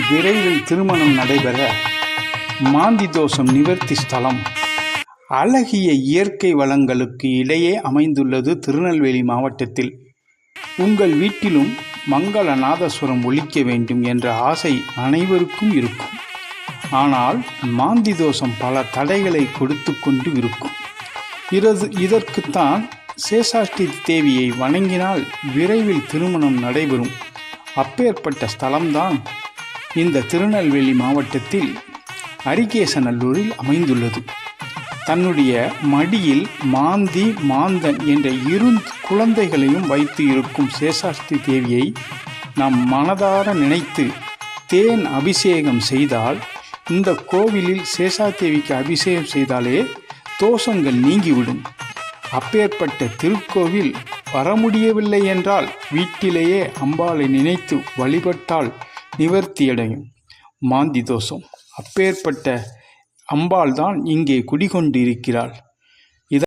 விரைவில் திருமணம் நடைபெற மாந்தி தோஷம் நிவர்த்தி ஸ்தலம் அழகிய இயற்கை வளங்களுக்கு இடையே அமைந்துள்ளது திருநெல்வேலி மாவட்டத்தில். உங்கள் வீட்டிலும் மங்கள நாதஸ்வரம் ஒலிக்க வேண்டும் என்ற ஆசை அனைவருக்கும் இருக்கும். ஆனால் மாந்தி தோஷம் பல தடைகளை கொடுத்து கொண்டு இருக்கும். இதற்குத்தான் சேஷாஷ்டி தேவியை வணங்கினால் விரைவில் திருமணம் நடைபெறும். அப்பேற்பட்ட ஸ்தலம்தான் இந்த திருநெல்வேலி மாவட்டத்தில் அரிகேசநல்லூரில் அமைந்துள்ளது. தன்னுடைய மடியில் மாந்தி மாந்தன் என்ற இரு குழந்தைகளையும் வைத்து இருக்கும் சேஷாஷ்டி தேவியை நாம் மனதார நினைத்து தேன் அபிஷேகம் செய்தால், இந்த கோவிலில் சேஷாதேவிக்கு அபிஷேகம் செய்தாலே தோஷங்கள் நீங்கிவிடும். அப்பேற்பட்ட திருக்கோவில் வர முடியவில்லை என்றால் வீட்டிலேயே அம்பாளை நினைத்து வழிபட்டால் நிவர்த்தியடையும் மாந்தி தோஷம். அப்பேற்பட்ட அம்பாள் தான் இங்கே குடிகொண்டு இருக்கிறாள்.